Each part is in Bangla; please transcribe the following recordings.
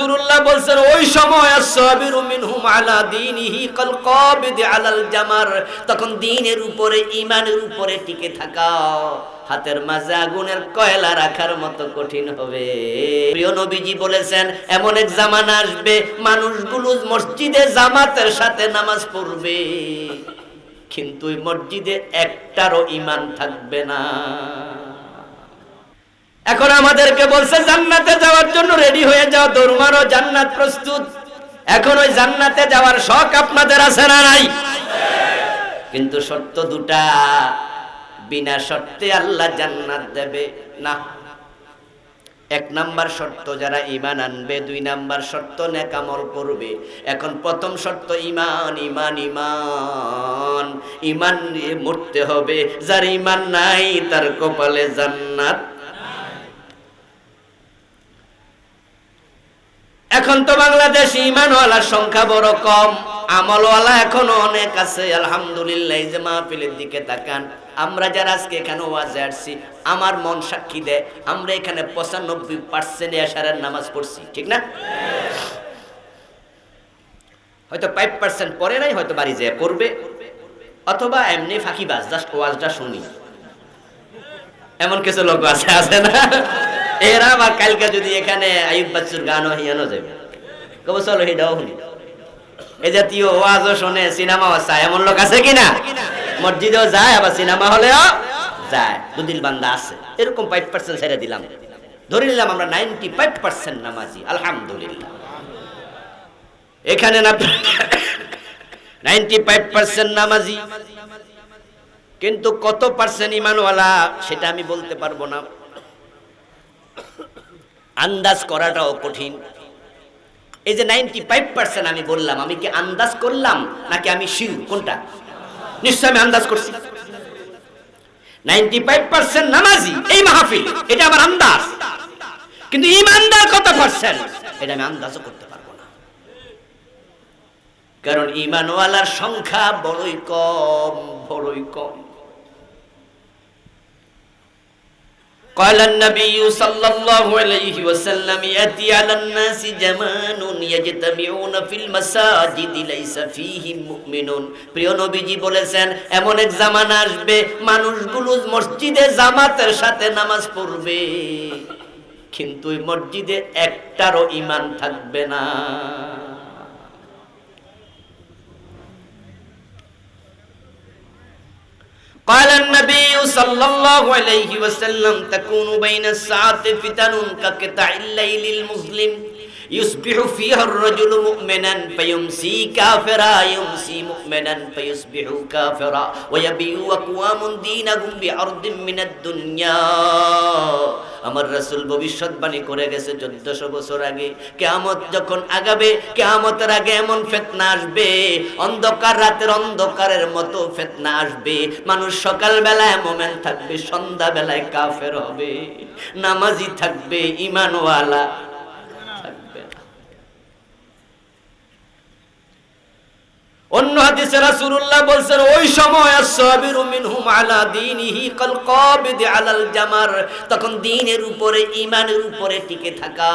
রাসূলুল্লাহ বলছেন ওই সময় as-সাবিরু মিনহুম আলা দীনিহি কাল কাবিদ আলাল জামার, তখন দ্বীনের উপরে ঈমানের উপরে টিকে থাকা হাতের মাঝে আগুনের কয়লা রাখার মতো কঠিন হবে। প্রিয় নবীজি বলেছেন এমন এক জামানা আসবে মানুষগুলো মসজিদে জামাতের সাথে নামাজ পড়বে, কিন্তু ওই মসজিদে একটারও ঈমান থাকবে না। এখন আমাদেরকে বলছে জান্নাতে যাওয়ার জন্য রেডি হয়ে যাও, দৌড় মারো, জান্নাত প্রস্তুত। এখন ওই জান্নাতে যাওয়ার শখ আপনাদের আছে না নাই? কিন্তু শর্ত দুটা, বিনা শর্তে আল্লাহ জান্নাত দেবে না। এক নাম্বার শর্ত যারা ঈমান আনবে, দুই নাম্বার শর্ত নেক আমল করবে। এখন প্রথম শর্ত ঈমান, ঈমান, ঈমান, ঈমান নিয়ে মরতে হবে। যার ঈমান নাই তার কপালে জান্নাত। এখন তো বাংলাদেশে ঈমানওয়ালার সংখ্যা বড় কম, আমলওয়ালা এখনো অনেক আছে আলহামদুলিল্লাহ। এই যে মাহফিলের দিকে তাকান, আমরা যারা আজকে এখানে ওয়াজে আসছি, আমার মন সাক্ষী দেয় আমরা এখানে 95% এশারের নামাজ পড়ছি, ঠিক না? হয়তো 5% পড়ে নাই, হয়তো বাড়ি যেয়ে পড়বে, অথবা এমনি ফাঁকিবাজ, জাস্ট ওয়াজটা শুনি, এমন কিছু লোক আছে, আছে না? এরা আবার কালকে যদি এখানে আইয়ুব বাচ্চুর গানও হিয়ানো যাবে, কবে চলো হিডাও শুনি, এই জাতীয় ওয়াজও শোনে, সিনেমাও চায়, এমন লোক আছে কিনা? মসজিদেও যায় আবার সিনেমা হলেও যায়, দুদিল বান্দা আছে। এরকম 5% ছেড়ে দিলাম, ধরে নিলাম আমরা 95% নামাজি আলহামদুলিল্লাহ। এখানে না 95% নামাজি, কিন্তু কত পার্সেন্ট ঈমানওয়ালা সেটা আমি বলতে পারবো না, আন্দাজ করাটাও কঠিন। এই যে 95% আমি বললাম, আমি কি আন্দাজ করলাম নাকি আমি শিওর? কোনটা? নিশ্চয় আমি আন্দাজ করছি। 95% নামাজি এই মাহফিল, এটা আমার আন্দাজ, কিন্তু ঈমানদার কত পার্সেন্ট এটা আমি আন্দাজও করতে পারবো না, কারণ ঈমানওয়ালার সংখ্যা বড়ই কম, বড়ই কম। قال النبي صلى الله عليه وسلم يأتي على الناس زمان يجتمعون في المساجد ليس فيهم مؤمنون। প্রিয় নবীজি বলেছেন এমন এক জামানা আসবে মানুষগুলো মসজিদে জামাতের সাথে নামাজ পড়বে, কিন্তু ওই মসজিদে একটারও ঈমান থাকবে না। قال النبي صلى الله عليه وسلم تكون بين الساعة فتن كقطع الليل المظلم يصبح فيها الرجل مؤمنا فيمسي كافرا يمسي مؤمنا فيصبح كافرا ويبيع أقوام دينهم بعرض من الدنيا। আমার রাসূল ভবিষ্যৎবাণী করে গেছে 1400 বছর আগে, কিয়ামত যখন আগাবে, কিয়ামতের আগে এমন ফিতনা আসবে, অন্ধকার রাতের অন্ধকারের মতো ফিতনা আসবে। মানুষ সকাল বেলায় মুমিন থাকবে, সন্ধ্যা বেলায় কাফের হবে, নামাজি থাকবে, ঈমানওয়ালা থাকবে না। অন্য হাদিসে রাসূলুল্লাহ বলেন ওই সময় as-সাবিরু মিনহুম আলা দীনিহি কাল কাবিদ আলাল জামার, তখন দ্বীনের উপরে ঈমানের উপরে টিকে থাকা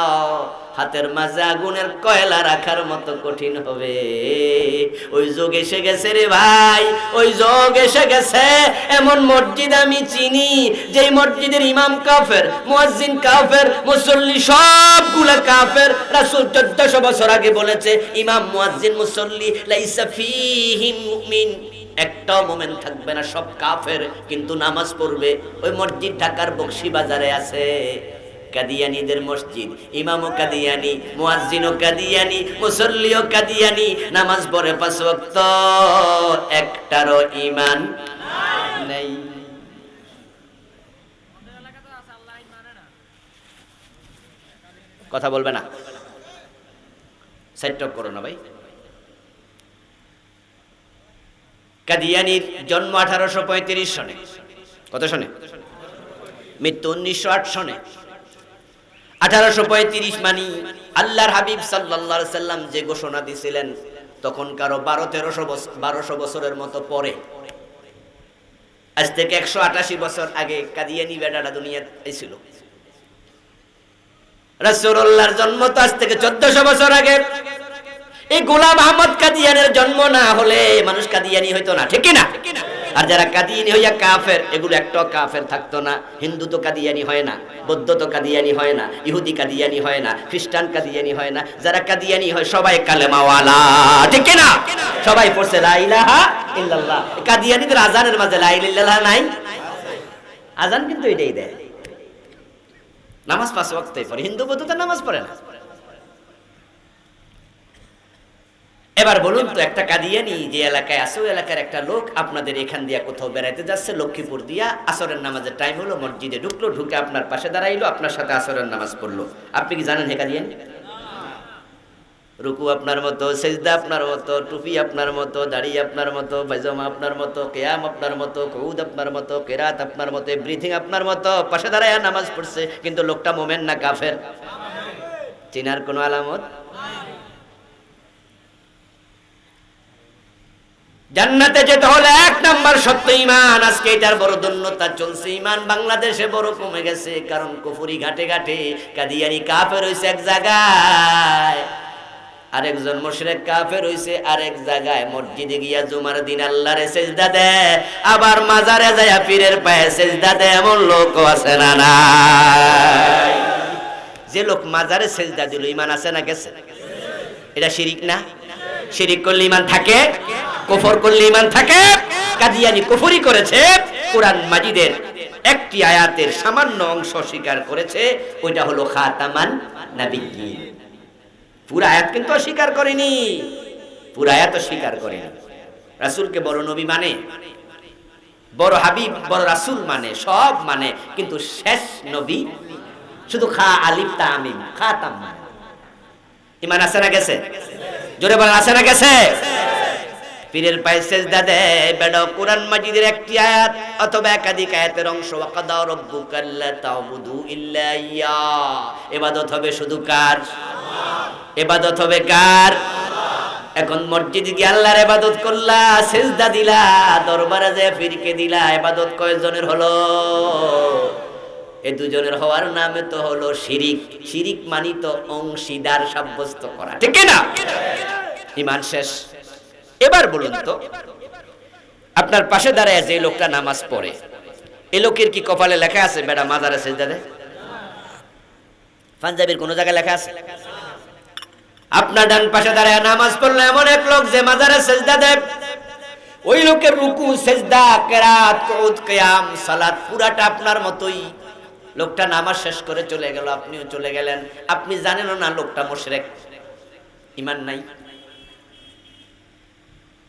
হাতের মাঝে আগুনের কয়লা রাখার মতো কঠিন হবে। ওই যুগ এসে গেছে রে ভাই, ওই যুগ এসে গেছে। এমন মসজিদ আমি চিনি যেই মসজিদের ইমাম কাফের, মুয়াজ্জিন কাফের, মুসল্লি সবগুলা কাফের। রাসূল 1400 বছর আগে বলেছে ইমাম, মুয়াজ্জিন, মুসল্লি লাইসা ফীহিম মুমিন, একটাও মুমিন থাকবে না, সব কাফের, কিন্তু নামাজ পড়বে। ওই মসজিদ ঢাকার বকশীবাজারে আছে, কাদিয়ানীদের মসজিদ, ইমামও কাদিয়ানী, মুয়াজ্জিনও কাদিয়ানী, মুসল্লিও কাদিয়ানী, নামাজ পড়ে 5 ওয়াক্ত, একটারও ঈমান নাই। কথা বলবে না, সাইড টক করো না ভাই। কাদিয়ানীর জন্ম 1835 সনে, কত সনে? মৃত্যু 1908 সনে। 1835 মানে আল্লাহর হাবিব সাল্লাল্লাহু আলাইহি সাল্লাম যে ঘোষণা দিয়েছিলেন তখন কারো 1200 বছরের মতো পরে, আজ থেকে 188 বছর আগে কাদিয়ানী বেটাটা দুনিয়াতে এসেছিল। রাসূলুল্লাহর জন্ম তো আজ থেকে 1400 বছর আগে। এই গোলাম আহমদ কাদিয়ানের জন্ম না হলে মানুষ কাদিয়ানি হইতো না, ঠিক না? আর যারা কাদিয়ানি হইয়া কাফের, এগুলো একটাও কাফের থাকতো না। হিন্দু তো কাদিয়ানি হয় না, বৌদ্ধ তো কাদিয়ানি হয় না, ইহুদি কাদিয়ানি হয় না, খ্রিস্টান কাদিয়ানি হয় না। যারা কাদিয়ানি হয় সবাই কালেমাওয়ালা, ঠিক না? সবাই পড়ছে লা ইলাহা ইল্লাল্লাহ। কাদিয়ানিদের আজানের মাঝে লা ইলাহা ইল্লাল্লাহ নাই? আজান কিন্তু এটাই দেয়। নামাজ 5 ওয়াক্তই পড়ে, হিন্দু বৌদ্ধ তো নামাজ পড়ে না। এবার বলুন তো, একটা কাদিয়ানি যে এলাকায় আছে, ওই এলাকার একটা লোক আপনাদের এখান দিয়া কোথাও বেড়াইতে যাচ্ছে, লক্ষ্মীপুর দিয়া, আসরের নামাজের টাইম হলো, মসজিদে ঢুকলো, ঢুকে আপনার পাশে দাঁড়াইলো, আপনার সাথে আসরের নামাজ পড়লো। আপনি কি জানেন হে কাদিয়ানি? রুকু আপনার মতো, সেজদা আপনার মতো, টুপি আপনার মতো, দাড়ি আপনার মতো, পায়জামা আপনার মতো, কিয়াম আপনার মতো, কুউদ আপনার মতো, কিরাত আপনার মতো, ব্রিথিং আপনার মতো, পাশে দাঁড়ায় নামাজ পড়ছে, কিন্তু লোকটা মুমিন না কাফের? চিনার কোনো আলামত? জান্নাতে যেতে হলে 1 নাম্বার সত্য ঈমান। আজকে এটার বড় দন্যতা চলছে, ঈমান বাংলাদেশে বড় কমে গেছে, কারণ কুফরি ঘাটে ঘাটে কাদিয়ানি কাফের হইছে এক জায়গায়, আরেকজন মুশরিক কাফের হইছে আরেক জায়গায়। মসজিদে গিয়া জুমার দিন আল্লাহরে সিজদা দেয়, আবার মাজারে যায় পীরের পায়ে সিজদা দেয়, এমন লোকও আছে না নাই? যে লোক মাজারে সিজদা দিল, ঈমান আছে না গেছে? এটা শিরিক না? শিরিক করলে ঈমান থাকে, কুফর করলে ঈমান থাকে। কাদিয়ানি কুফরি করেছে, কোরআন মাজিদের একটি আয়াতের সামান্য অংশ স্বীকার করেছে, ওইটা হলো খাতামান নাবিয়্যিন। পুরো আয়াত কিন্তু অস্বীকার করেনি, পুরো আয়াত স্বীকার করেনি। রাসূলকে বড় নবী মানে, বড় হাবিব, বড় রাসূল মানে, সব মানে, কিন্তু শেষ নবী শুধু খা আলিফ তা মিম, খাতাম মানে। ঈমান আছে না গেছে? জোরে বলেন, আছে না গেছে? পীরের পায়ে সিজদা দেয় বেটা, কোরআন মাজিদের একটি আয়াত অথবা একাধিক আয়াতের অংশ, ওয়াকাদা রাব্বুকা আল্লা তা'বুদু ইল্লা ইয়্যা। ইবাদত হবে শুধু কার? ইবাদত হবে কার? এখন মসজিদে গিয়ে আল্লাহর ইবাদত করলা, সিজদা দিলা, দরবারে যায় পীরকে দিলা, ইবাদত কয়জনের হলো? এই দুজনের হওয়ার নামে তো হলো শিরিক। শিরিক মানি তো অংশীদার সাব্যস্ত করা, ঠিক না? ঈমান শেষ। এবার বলুন তো, আপনার পাশে দাঁড়ায় যে লোকটা নামাজ পড়ে, এই লোকের কি কপালে লেখা আছে বেটা মাজারে সিজদা দেয়? পাঞ্জাবির কোন জায়গায় লেখা আছে? আপনার ডান পাশে দাঁড়ায় নামাজ পড়লো এমন এক লোক যে মাজারে সিজদা দেয়, ওই লোকের রুকু, সিজদা, কিরাত, কুউদ, কিয়াম, সালাত পুরাটা আপনার মতোই। লোকটা নামাজ শেষ করে চলে গেল, আপনিও চলে গেলেন, আপনি জানেনও না লোকটা মুশরিক, ঈমান নাই।